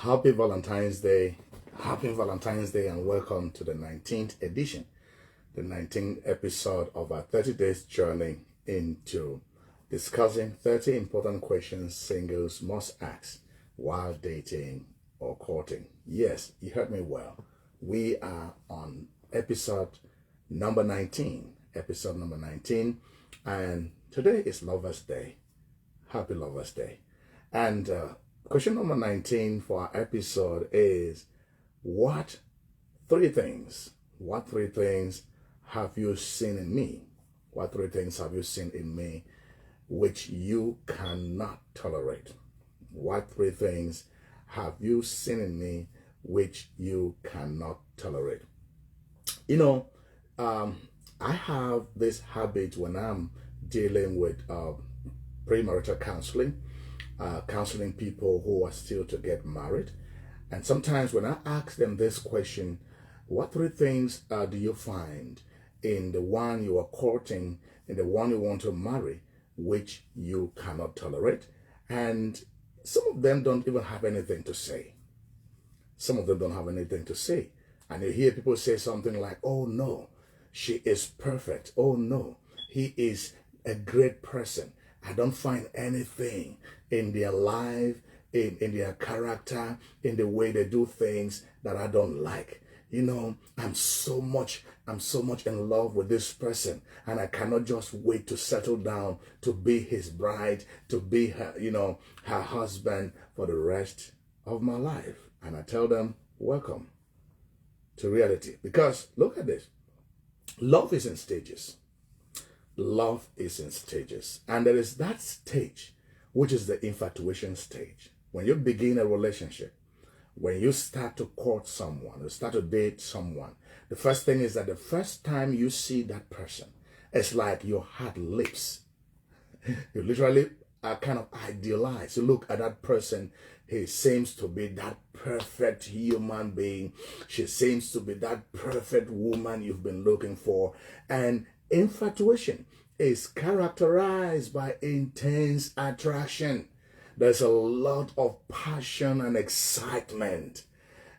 Happy Valentine's Day. Happy Valentine's Day and welcome to the 19th edition, the 19th episode of our 30 days journey into discussing 30 important questions singles must ask while dating or courting. Yes, you heard me well. We are on episode number 19, and today is Lover's Day. Happy Lover's Day. And question number 19 for our episode is, what three things have you seen in me? What three things have you seen in me which you cannot tolerate? What three things have you seen in me which you cannot tolerate? You know, I have this habit when I'm dealing with premarital counseling, counseling people who are still to get married. And sometimes when I ask them this question, what three things do you find in the one you are courting, in the one you want to marry, which you cannot tolerate? And some of them don't even have anything to say. And you hear people say something like, oh no, she is perfect. Oh no, he is a great person. I don't find anything in their life, in their character, in the way they do things that I don't like. You know, I'm so much in love with this person, and I cannot just wait to settle down to be his bride, to be her, her husband for the rest of my life. And I tell them, welcome to reality. Because look at this. Love is in stages. And there is that stage, which is the infatuation stage. When you begin a relationship, when you start to court someone, you start to date someone, the first thing is that the first time you see that person, it's like your heart leaps. You literally are kind of idealized. You look at that person, he seems to be that perfect human being. She seems to be that perfect woman you've been looking for. And infatuation is characterized by intense attraction. There's a lot of passion and excitement.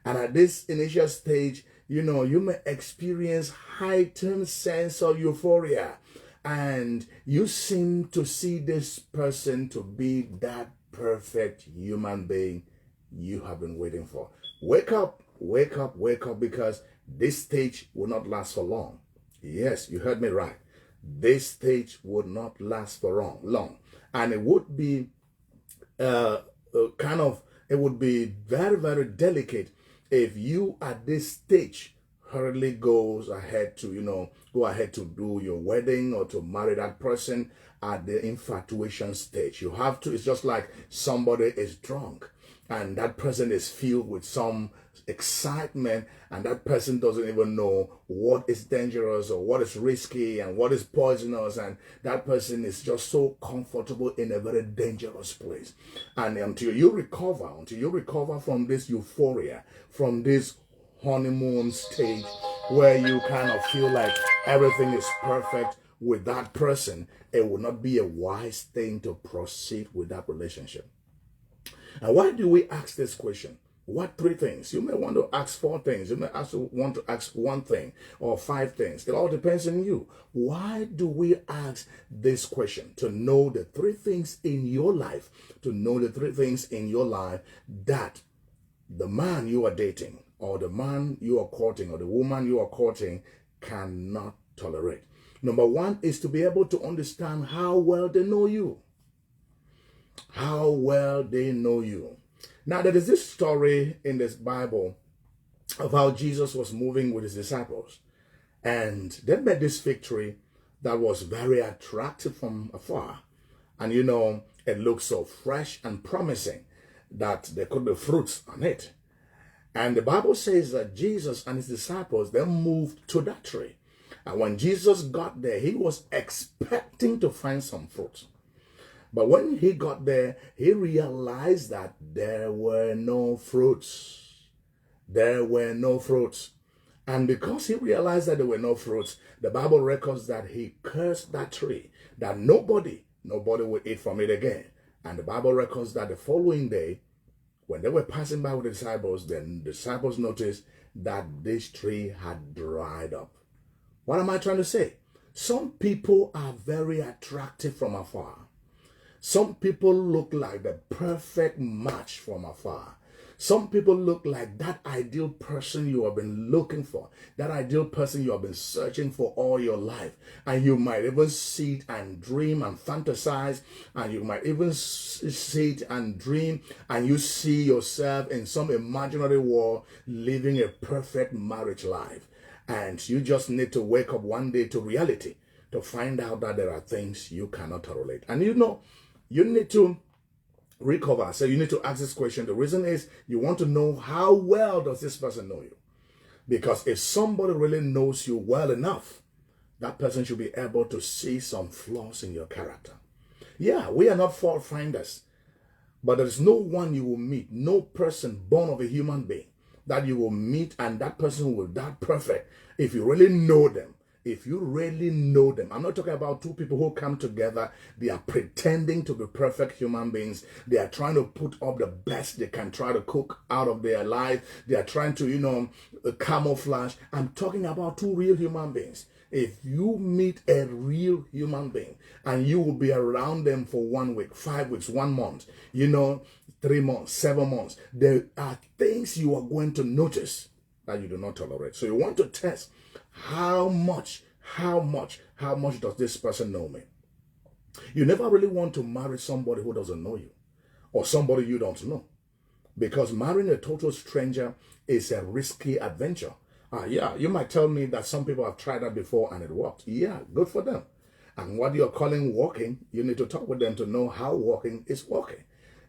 And at this initial stage, you may experience heightened sense of euphoria. And you seem to see this person to be that perfect human being you have been waiting for. Wake up, because this stage will not last for long. Yes, you heard me right. This stage would not last for long. And it would be it would be very, very delicate if you at this stage hurriedly go ahead to do your wedding or to marry that person at the infatuation stage. You have to, it's just like somebody is drunk and that person is filled with some excitement, and that person doesn't even know what is dangerous or what is risky and what is poisonous, and that person is just so comfortable in a very dangerous place. And until you recover from this euphoria, from this honeymoon stage where you kind of feel like everything is perfect with that person, it would not be a wise thing to proceed with that relationship. And why do we ask this question? What three things? You may want to ask four things. You may also want to ask one thing or five things. It all depends on you. Why do we ask this question? To know the three things in your life, that the man you are dating or the man you are courting or the woman you are courting cannot tolerate. Number one is to be able to understand how well they know you. Now, there is this story in this Bible of how Jesus was moving with his disciples. And they met this fig tree that was very attractive from afar. And it looked so fresh and promising that there could be fruits on it. And the Bible says that Jesus and his disciples, they moved to that tree. And when Jesus got there, he was expecting to find some fruit. But when he got there, he realized that there were no fruits. And because he realized that there were no fruits, the Bible records that he cursed that tree, that nobody would eat from it again. And the Bible records that the following day, When they were passing by with the disciples, then the disciples noticed that this tree had dried up. What am I trying to say? Some people are very attractive from afar. Some people look like the perfect match from afar. Some people look like that ideal person you have been looking for, that ideal person you have been searching for all your life. And you might even see it and dream and fantasize, and you might even see it and dream, and you see yourself in some imaginary world living a perfect marriage life. And you just need to wake up one day to reality to find out that there are things you cannot tolerate. And you need to recover. So you need to ask this question. The reason is you want to know, how well does this person know you? Because if somebody really knows you well enough, that person should be able to see some flaws in your character. Yeah, we are not fault finders, but there is no one you will meet, no person born of a human being that you will meet and that person will be that perfect if you really know them. If you really know them, I'm not talking about two people who come together, they are pretending to be perfect human beings. They are trying to put up the best they can try to cook out of their life. They are trying to, camouflage. I'm talking about two real human beings. If you meet a real human being and you will be around them for 1 week, 5 weeks, 1 month, 3 months, 7 months, there are things you are going to notice that you do not tolerate. So you want to test how much does this person know me? You never really want to marry somebody who doesn't know you or somebody you don't know, because marrying a total stranger is a risky adventure. Yeah, you might tell me that some people have tried that before and it worked. Yeah, good for them. And what you're calling walking, you need to talk with them to know how walking is walking.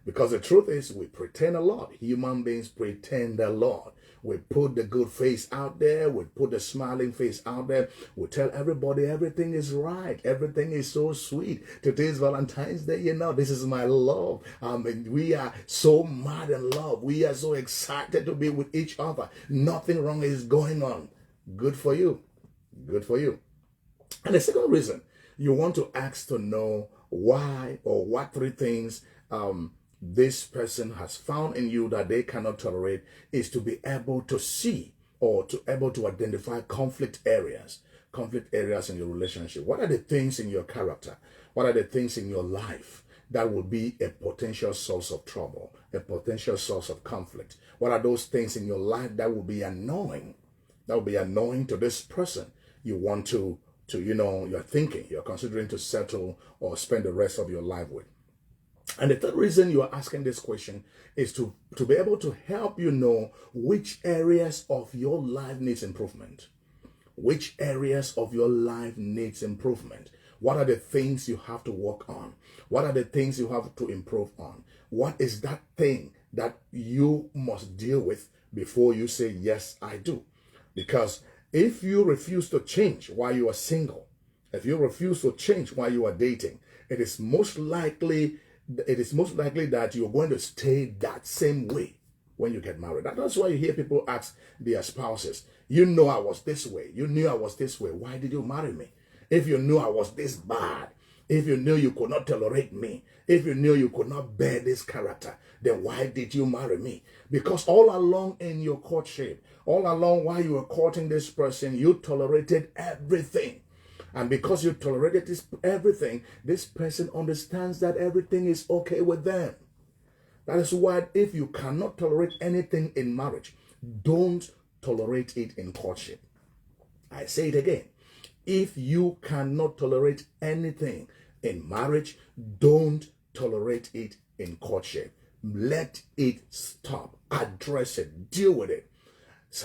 Because the truth is, we pretend a lot. Human beings pretend a lot. We put the good face out there. We put the smiling face out there. We tell everybody everything is right. Everything is so sweet. Today's Valentine's Day. This is my love. We are so mad in love. We are so excited to be with each other. Nothing wrong is going on. Good for you. Good for you. And the second reason you want to ask to know why or what three things this person has found in you that they cannot tolerate is to be able to see or to able to identify conflict areas in your relationship. What are the things in your character? What are the things in your life that will be a potential source of trouble, a potential source of conflict? What are those things in your life that will be annoying? That will be annoying to this person you want to you're considering to settle or spend the rest of your life with. And the third reason you are asking this question is to be able to help you know which areas of your life needs improvement. Which areas of your life needs improvement? What are the things you have to work on? What are the things you have to improve on? What is that thing that you must deal with before you say, yes, I do? Because if you refuse to change while you are single, if you refuse to change while you are dating, it is most likely that you're going to stay that same way when you get married. That's why you hear people ask their spouses, I was this way. You knew I was this way. Why did you marry me? If you knew I was this bad, if you knew you could not tolerate me, if you knew you could not bear this character, then why did you marry me? Because all along in your courtship, all along while you were courting this person, you tolerated everything. And because you tolerated everything, this person understands that everything is okay with them. That is why if you cannot tolerate anything in marriage, don't tolerate it in courtship. I say it again. If you cannot tolerate anything in marriage, don't tolerate it in courtship. Let it stop. Address it. Deal with it.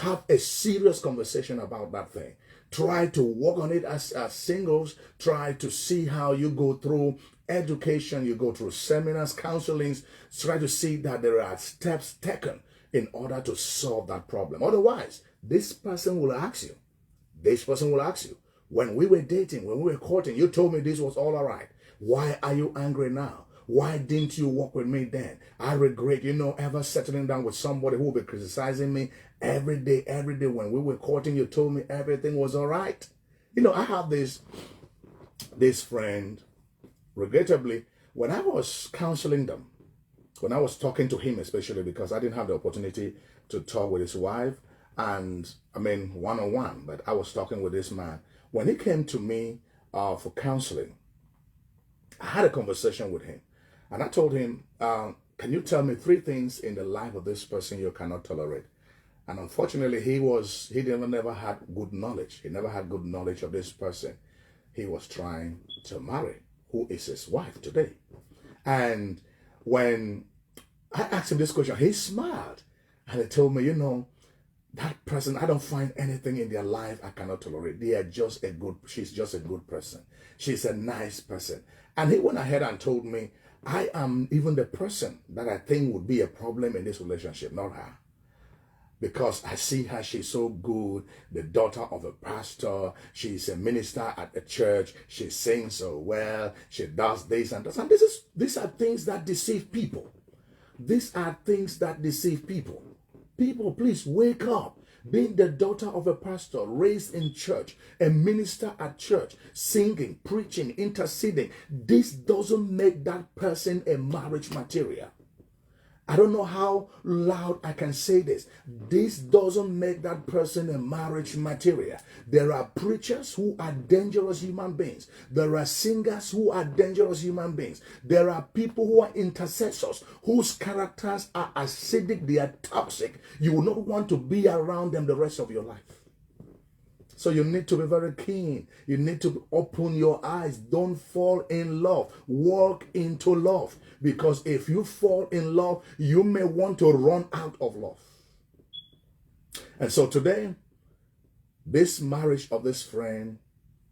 Have a serious conversation about that thing. Try to work on it as singles. Try to see how you go through education, you go through seminars, counselings. Try to see that there are steps taken in order to solve that problem. Otherwise, this person will ask you, when we were dating, when we were courting, you told me this was all right. Why are you angry now? Why didn't you walk with me then? I regret, ever settling down with somebody who will be criticizing me every day. When we were courting, you told me everything was all right. I have this friend, regrettably, when I was counseling them, when I was talking to him, especially because I didn't have the opportunity to talk with his wife, and I mean one-on-one, but I was talking with this man. When he came to me for counseling, I had a conversation with him, and I told him, can you tell me 3 things in the life of this person you cannot tolerate? And unfortunately, he never had good knowledge. He never had good knowledge of this person he was trying to marry, who is his wife today. And when I asked him this question, he smiled and he told me, that person, I don't find anything in their life I cannot tolerate. She's just a good person. She's a nice person. And he went ahead and told me, I am even the person that I think would be a problem in this relationship, not her. Because I see her, she's so good, the daughter of a pastor, she's a minister at the church, she sings so well, she does this and that. And these are things that deceive people. These are things that deceive people. People, please wake up. Being the daughter of a pastor, raised in church, a minister at church, singing, preaching, interceding, this doesn't make that person a marriage material. I don't know how loud I can say this. This doesn't make that person a marriage material. There are preachers who are dangerous human beings. There are singers who are dangerous human beings. There are people who are intercessors whose characters are acidic, they are toxic. You will not want to be around them the rest of your life. So you need to be very keen. You need to open your eyes. Don't fall in love. Walk into love. Because if you fall in love, you may want to run out of love. And so today, this marriage of this friend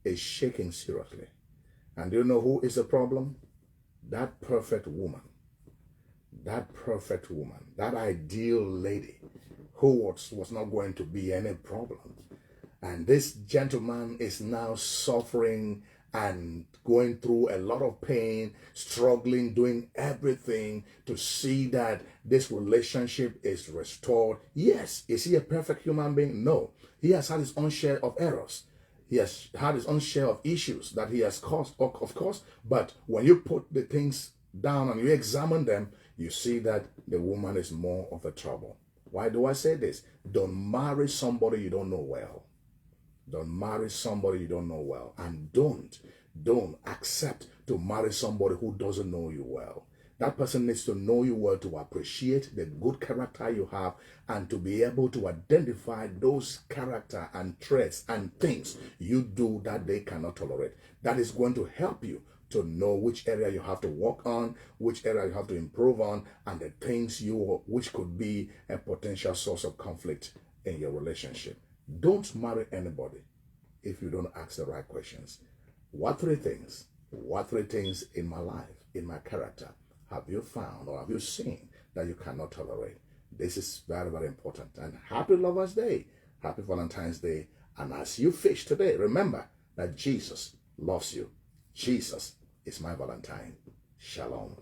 is shaking seriously. And do you know who is the problem? That perfect woman. That perfect woman. That ideal lady who was not going to be any problem. And this gentleman is now suffering and going through a lot of pain, struggling, doing everything to see that this relationship is restored. Yes, is he a perfect human being? No. He has had his own share of errors. He has had his own share of issues that he has caused, of course. But when you put the things down and you examine them, you see that the woman is more of a trouble. Why do I say this? Don't marry somebody you don't know well. Don't marry somebody you don't know well. And don't accept to marry somebody who doesn't know you well. That person needs to know you well to appreciate the good character you have and to be able to identify those character and traits and things you do that they cannot tolerate. That is going to help you to know which area you have to work on, which area you have to improve on, and the things which could be a potential source of conflict in your relationship. Don't marry anybody if you don't ask the right questions. What 3 things in my life, in my character, have you found or have you seen that you cannot tolerate? This is very, very important. And happy Lover's Day. Happy Valentine's Day. And as you fish today, remember that Jesus loves you. Jesus is my Valentine. Shalom.